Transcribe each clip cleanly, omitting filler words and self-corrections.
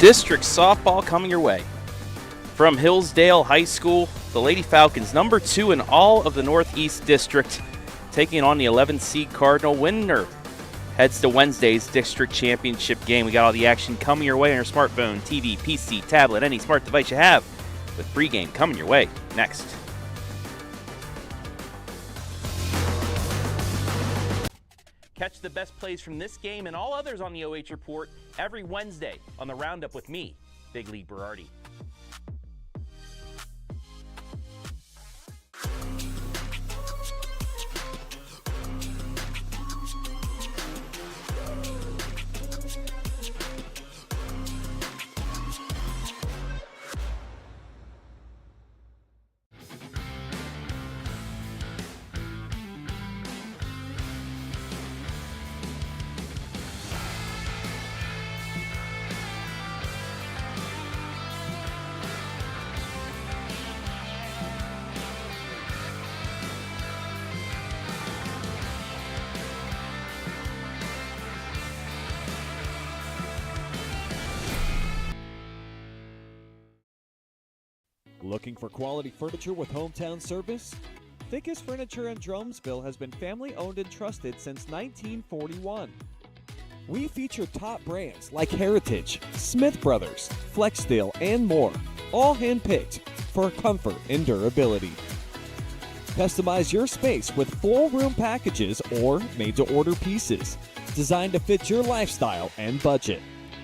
District softball coming your way. From Hillsdale High School, the Lady Falcons, number 2 in all of the Northeast District, taking on the 11th seed Cardinal. Winner heads to Wednesday's district championship game. We got all the action coming your way on your smartphone, TV, PC, tablet, any smart device you have, with pregame coming your way next. Catch the best plays from this game and all others on the OH Report every Wednesday on the Roundup with me, Big League Berardi. Looking for quality furniture with hometown service? Fickes Furniture in Drumsville has been family owned and trusted since 1941. We feature top brands like Heritage, Smith Brothers, Flexsteel, and more, all hand-picked for comfort and durability. Customize your space with full room packages or made-to-order pieces, designed to fit your lifestyle and budget.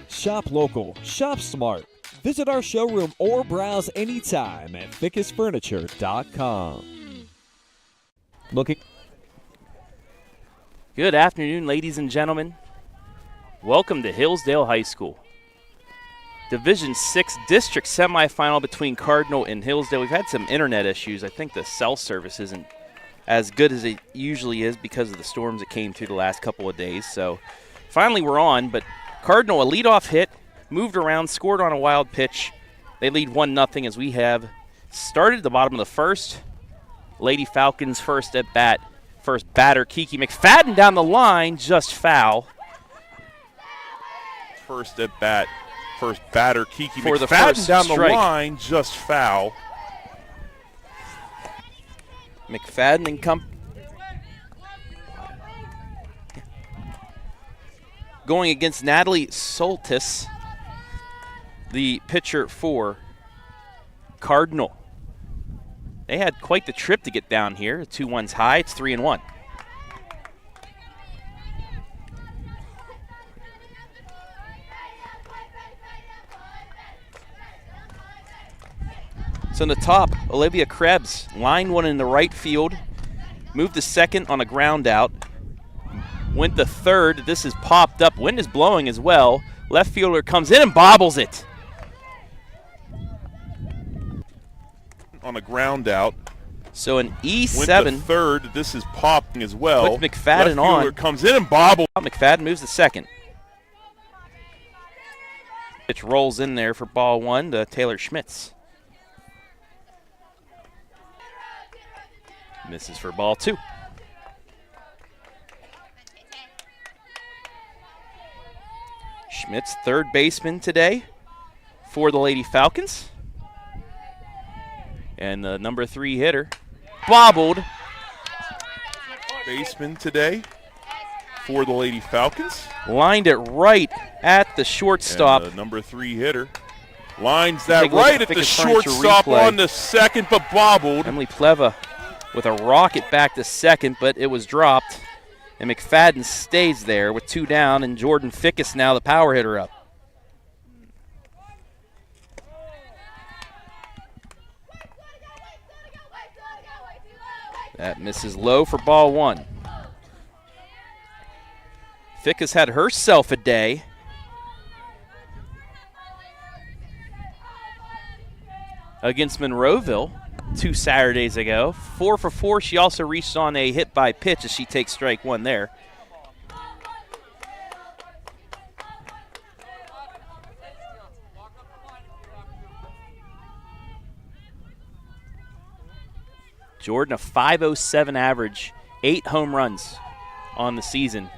Shop local, shop smart. Visit our showroom or browse anytime at fickesfurniture.com. Good afternoon, ladies and gentlemen. Welcome to Hillsdale High School. Division 6 district semifinal between Cardinal and Hillsdale. We've had some internet issues. I think the cell service isn't as good as it usually is because of the storms that came through the last couple of days. So finally we're on, but Cardinal, a leadoff hit, moved around, scored on a wild pitch. They lead 1-0 as we have started at the bottom of the first. Lady Falcons first at bat. First batter, Kiki McFadden down the line, just foul. First at bat, first batter, Kiki For the McFadden first down strike. the line, just foul. McFadden and going against Natalie Soltis, the pitcher for Cardinal. They had quite the trip to get down here. 2-1's high. It's 3-1. So in the top, Olivia Krebs, line one in the right field, moved to second on a ground out, went to third. This is popped up. Wind is blowing as well. Left fielder comes in and bobbles it. On a ground out. So an E7. Went to third. This is popping as well. With McFadden Left fielder comes in and bobbles. McFadden moves to second. Pitch rolls in there for ball one to Taylor Schmitz. Misses for ball two. Schmitz, third baseman today for the Lady Falcons. And the number 3 hitter, bobbled. Baseman today for the Lady Falcons. Lined it right at the shortstop. And the number 3 hitter lines that Take a look right at at the Fickes Furniture shortstop replay. on the second, but bobbled. Emily Pleva with a rocket back to second, but it was dropped. And McFadden stays there with 2 down, and Jordan Fickes now the power hitter up. That misses low for ball one. Fickes had herself a day. Against Monroeville 2 Saturdays ago. 4 for 4. She also reached on a hit by pitch as she takes strike one there. Jordan, a .507 average, 8 home runs on the season.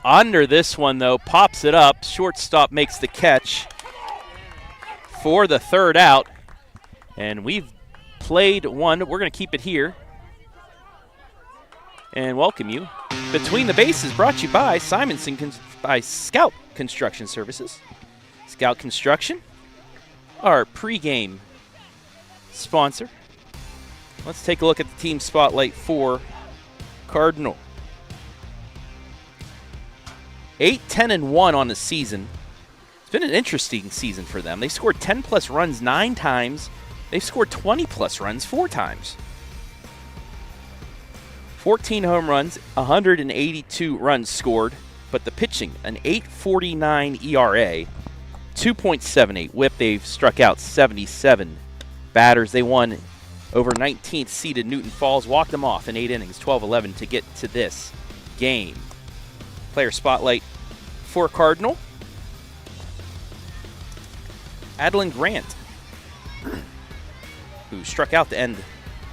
under this one, though. Pops it up. Shortstop makes the catch for the third out. And we've played one. We're going to keep it here and welcome you. Between the Bases, brought to you by Simonson, by Scout Construction Services. Scout Construction, our pregame sponsor. Let's take a look at the team spotlight for Cardinal. 8-10-1 on the season. It's been an interesting season for them. They scored 10-plus runs 9 times. They've scored 20-plus runs 4 times. 14 home runs, 182 runs scored, but the pitching, an 8.49 ERA, 2.78 whip. They've struck out 77 batters. They won over 19th seeded Newton Falls, walked them off in 8 innings, 12-11 to get to this game. Player spotlight for Cardinal. Adelyn Grant, who struck out to end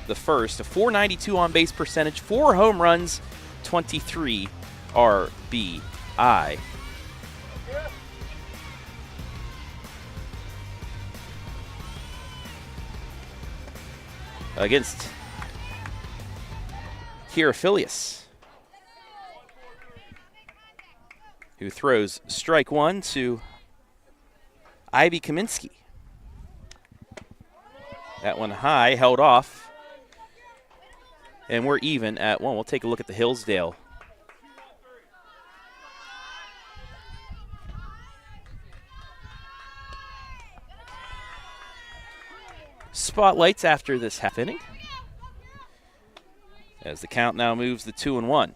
the first, a .492 on-base percentage, 4 home runs, 23 RBI. Against Keira Filius, who throws strike one to Ivy Kaminsky. That one high, held off. And we're even at 1. We'll take a look at the Hillsdale. Spotlights after this half inning, as the count now moves to 2-1.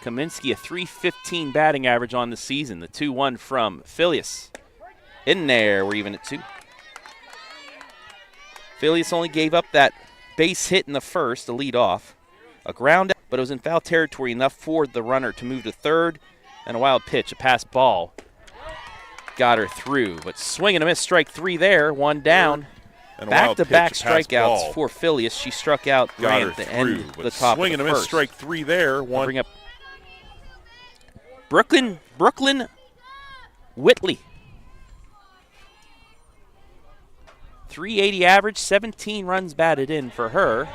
Kaminsky, a .315 batting average on the season. The 2-1 from Filius. In there, we're even at 2. Filius only gave up that base hit in the first to lead off. A ground out, but it was in foul territory, enough for the runner to move to third. And a wild pitch, a pass ball. Got her through, but swing and a miss, strike 3 there, 1 down. Back-to-back strikeouts for Filius. She struck out Grant at the end of the top swing of and the a miss, first. strike 3 there. One. Bring up Brooklyn Whitley. 380 average, 17 runs batted in for her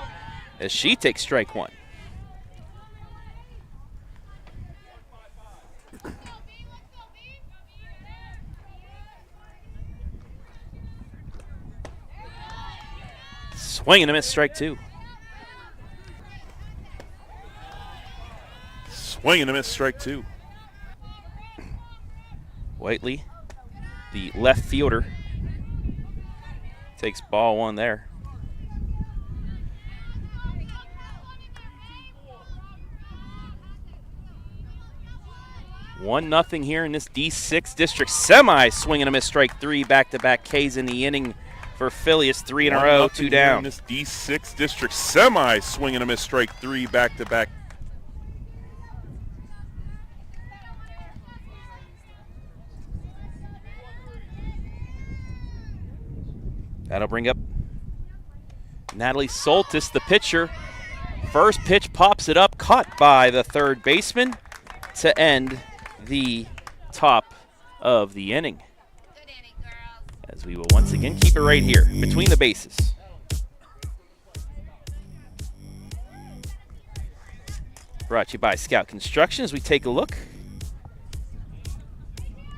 as she takes strike 1. Swing and a miss, strike 2. Swing and a miss, strike 2. Whiteley, the left fielder, takes ball 1 there. One nothing here in this D6 district semi. Swing and a miss, strike 3. Back-to-back Ks in the inning for Filius. 3 in a row, 2 down. In this D6 district semi. Swing and a miss, strike 3. Back-to-back. That'll bring up Natalie Soltis, the pitcher. First pitch pops it up, caught by the third baseman to end the top of the inning. Good inning, girls. As we will once again keep it right here between the bases. Brought to you by Scout Construction as we take a look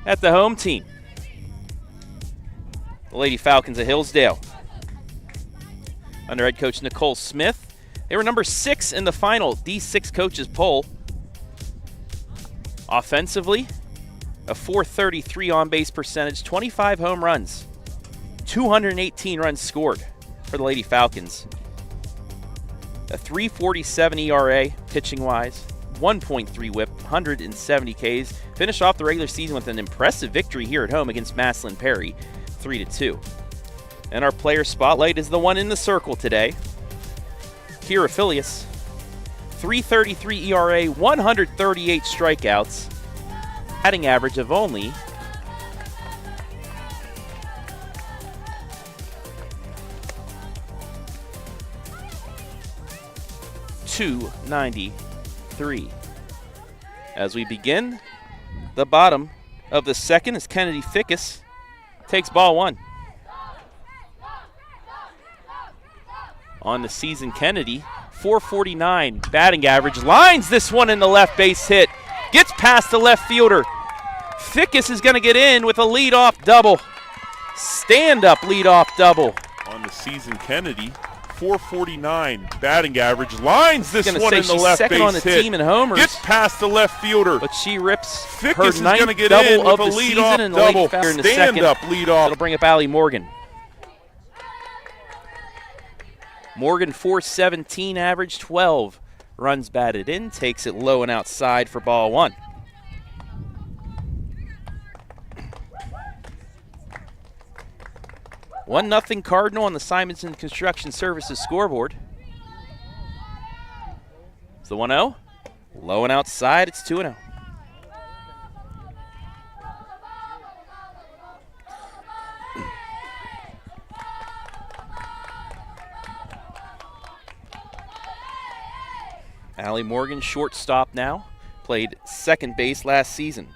at the home team. The Lady Falcons of Hillsdale. Under head coach Nicole Smith. They were number 6 in the final D6 coaches poll. Offensively, a .433 on-base percentage, 25 home runs, 218 runs scored for the Lady Falcons. A .347 ERA pitching-wise, 1.3 whip, 170 Ks. Finished off the regular season with an impressive victory here at home against Maslin Perry, 3-2. And our player spotlight is the one in the circle today. Keira Filius, .333 ERA, 138 strikeouts, batting average of only 293. As we begin the bottom of the second, as Kennedy Fickes takes ball 1. On the season, Kennedy, 449 batting average, lines this one in the left base hit, gets past the left fielder. Fickes is going to get in with a leadoff double. Stand-up leadoff double. On the season, Kennedy, 449 batting average, lines this one in the left second base on the hit, team in homers, gets past the left fielder. but she rips Fickes her is ninth going to get double in with of a the season leadoff and double. late in the second. Stand-up leadoff. That'll bring up Adelyn Morgan. Morgan, 417 average, 12 runs batted in, takes it low and outside for ball 1. One nothing Cardinal on the Simonson Construction Services scoreboard. It's the 1-0. Low and outside, it's 2-0. Allie Morgan, shortstop now. Played second base last season.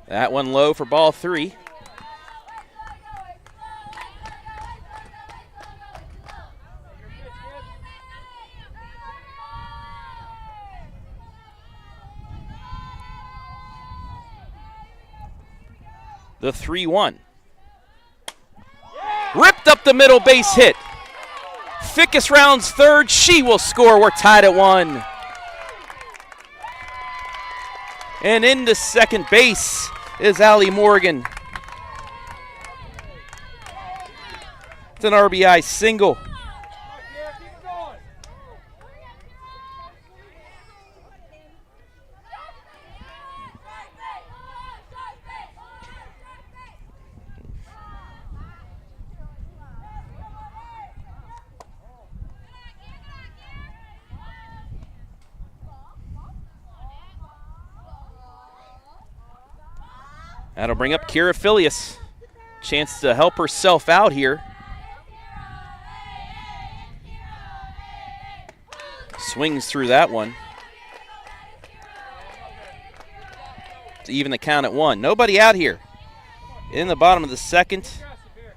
That one low for ball 3. The 3-1. Ripped up the middle base hit. Fickes rounds third. She will score. We're tied at 1. And into second base is Allie Morgan. It's an RBI single. That'll bring up Keira Filius. Chance to help herself out here. Swings through that one. To even the count at 1. Nobody out here. In the bottom of the second,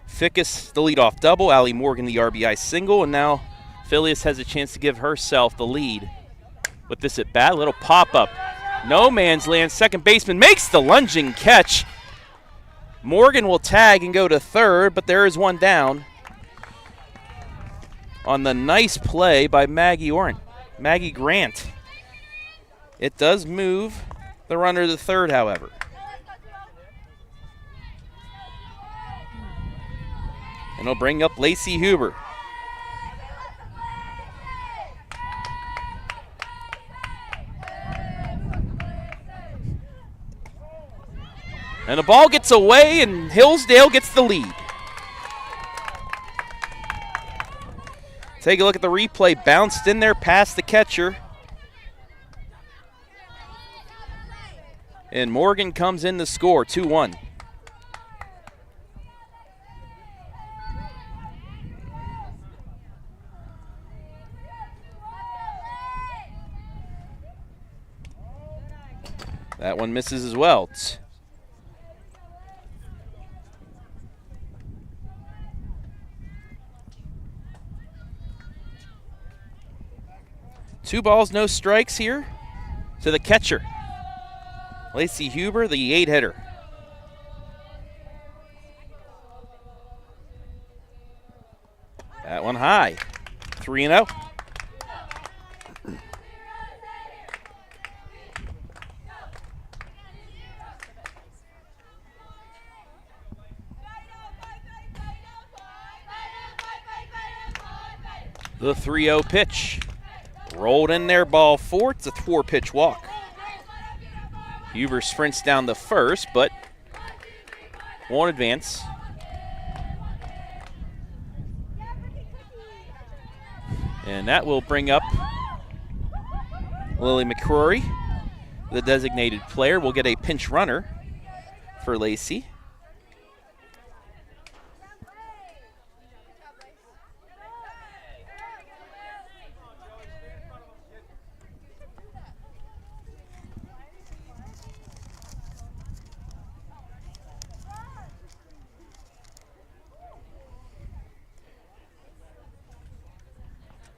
Fickes the leadoff double, Allie Morgan the RBI single, and now Filius has a chance to give herself the lead. With this at bat, a little pop-up. No man's land, second baseman makes the lunging catch. Morgan will tag and go to third, but there is one down on the nice play by Maggie Grant. It does move the runner to third, however. And it'll bring up Lacey Huber. And the ball gets away, and Hillsdale gets the lead. Take a look at the replay. Bounced in there past the catcher. And Morgan comes in to score, 2-1. That one misses as well. Two balls, no strikes here to the catcher. Lacey Huber, the 8-hitter. That one high. 3-0. The 3-0 pitch. Rolled in there, ball 4. It's a 4-pitch walk. Huber sprints down the first, but won't advance. And that will bring up Lily McCrory, the designated player. Will get a pinch runner for Lacey.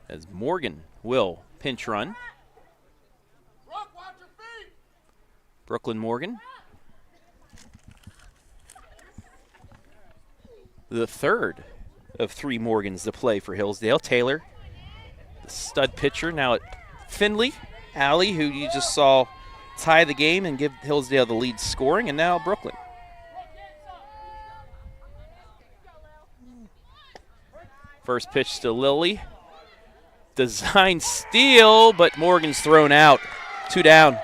As Morgan will pinch run. Brooklyn Morgan. The third of 3 Morgans to play for Hillsdale. Taylor, the stud pitcher, now at Findlay. Allie, who you just saw tie the game and give Hillsdale the lead scoring, and now Brooklyn. First pitch to Lily. Design steal, but Morgan's thrown out. 2 down.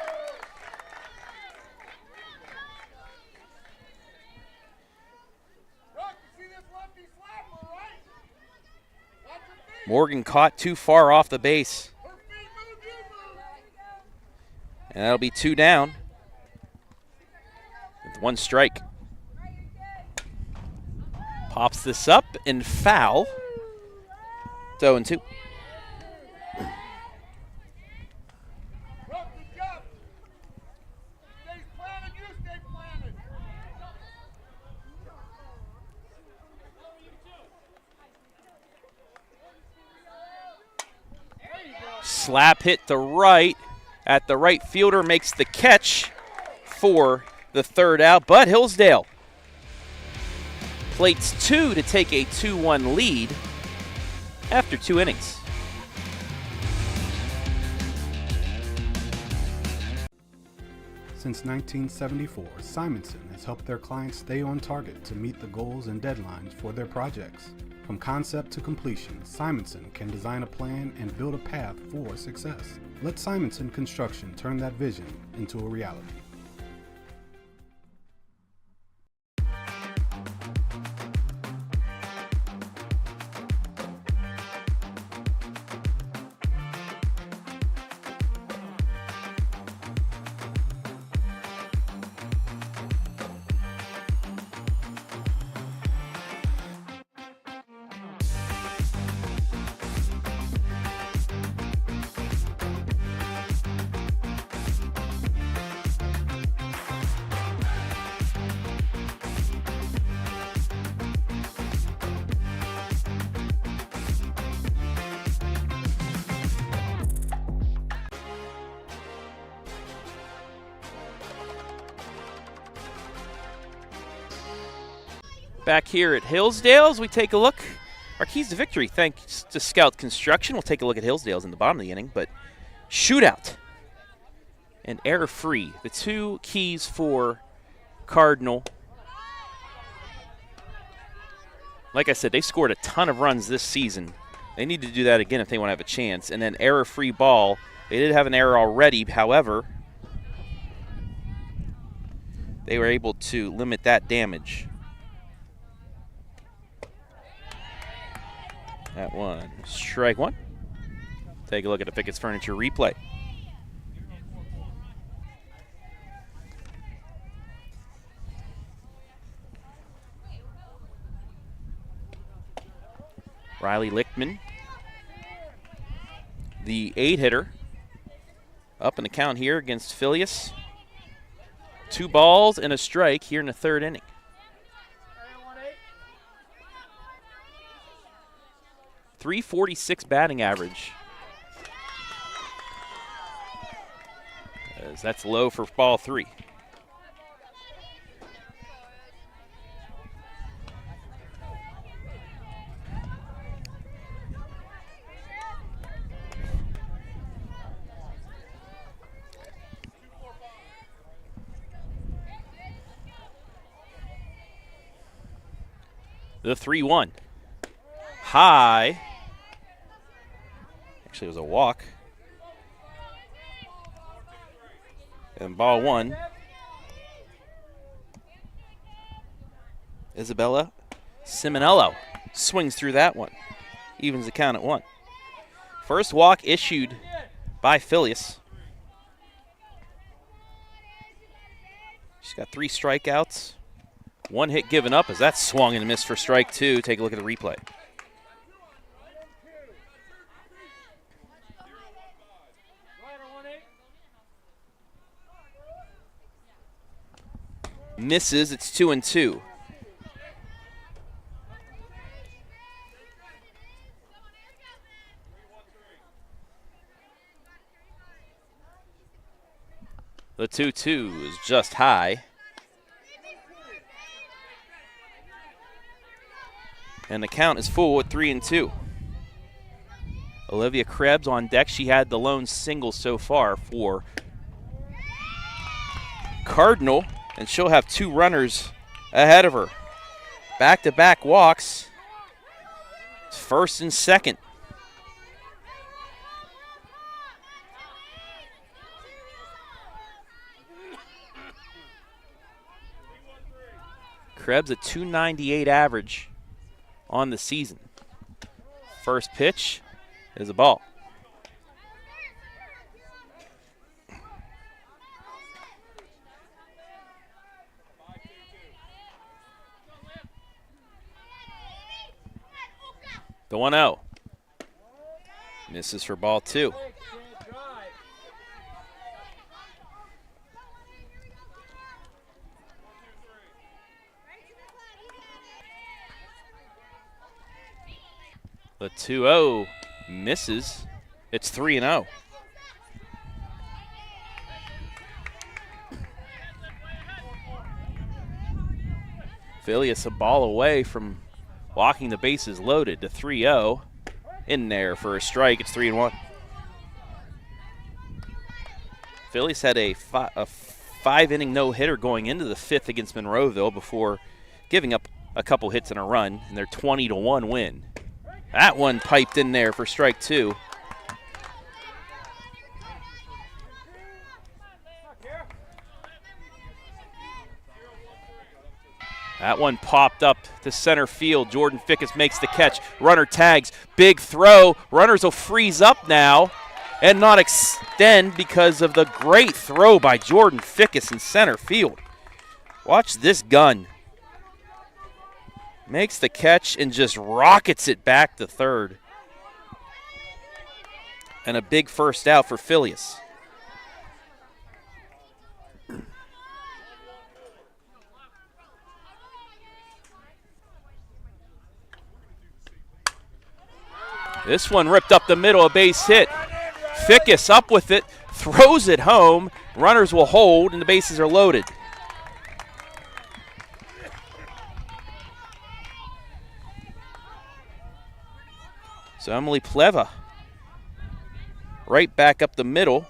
Morgan caught too far off the base. And that'll be 2 down. With 1 strike. Pops this up and foul. 0-2. Slap hit to right at the right fielder, makes the catch for the 3rd out, but Hillsdale plates 2 to take a 2-1 lead after 2 innings. Since 1974, Simonson has helped their clients stay on target to meet the goals and deadlines for their projects. From concept to completion, Simonson can design a plan and build a path for success. Let Simonson Construction turn that vision into a reality. Back here at Hillsdale as we take a look. Our keys to victory, thanks to Scout Construction. We'll take a look at Hillsdale's in the bottom of the inning, but shootout and error-free. The 2 keys for Cardinal. Like I said, they scored a ton of runs this season. They need to do that again if they want to have a chance. And then error-free ball. They did have an error already, however, they were able to limit that damage. That one, strike 1. Take a look at a Fickes Furniture replay. Riley Lichtman, the 8-hitter, up in the count here against Filius. 2 balls and a strike here in the 3rd inning. .346 batting average. As that's low for ball 3. The 3-1. High. Actually, it was a walk. And ball 1 Isabella Simonello swings through that one. Evens the count at 1. First walk issued by Filius. She's got 3 strikeouts. 1 hit given up as that swung and missed for strike 2. Take a look at the replay. Misses, it's 2-2. The 2-2 is just high. And the count is full at 3-2. Olivia Krebs on deck. She had the lone single so far for Cardinal, and she'll have 2 runners ahead of her. Back-to-back walks. First and second. Krebs a .298 average on the season. First pitch is a ball. The 1-0. Misses for ball 2. The 2-0 misses. It's 3-0. Filius a ball away from walking the bases loaded to 3-0. In there for a strike. It's 3-1. Filius had a 5-inning no-hitter going into the 5th against Monroeville before giving up a couple hits and a run in their 20-1 win. That one piped in there for strike 2. That one popped up to center field. Jordan Fickes makes the catch. Runner tags. Big throw. Runners will freeze up now and not extend because of the great throw by Jordan Fickes in center field. Watch this gun. Makes the catch and just rockets it back to third. And a big first out for Filius. This one ripped up the middle, a base hit. Fickes up with it, throws it home. Runners will hold, and the bases are loaded. So Emily Pleva, right back up the middle,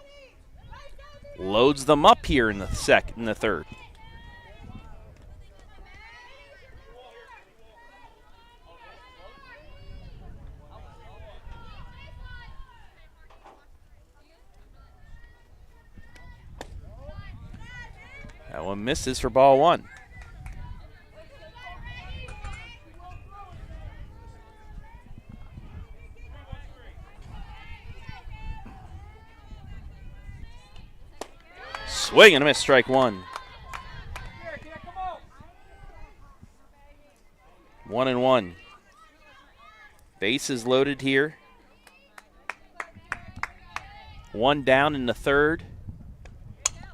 loads them up here in the third. That one misses for ball 1. Swing and a miss, strike 1. 1-1. Bases loaded here. 1 down in the third.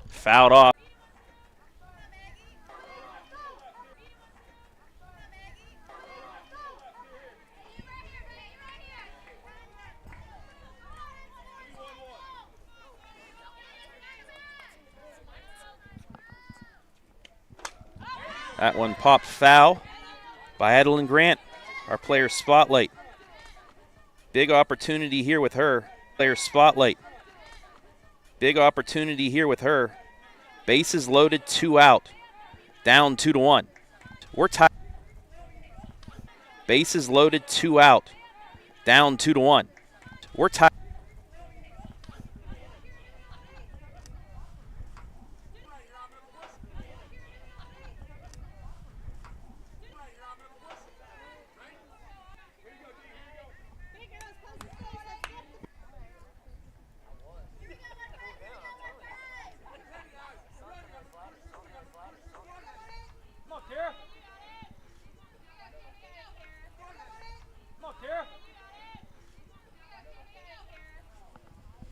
Fouled off. That one popped foul by Adelyn Grant, our player spotlight. Big opportunity here with her. Player spotlight. Big opportunity here with her. Bases loaded, 2 out. Down 2-1. We're tied. Bases loaded, 2 out. Down 2-1. We're tied.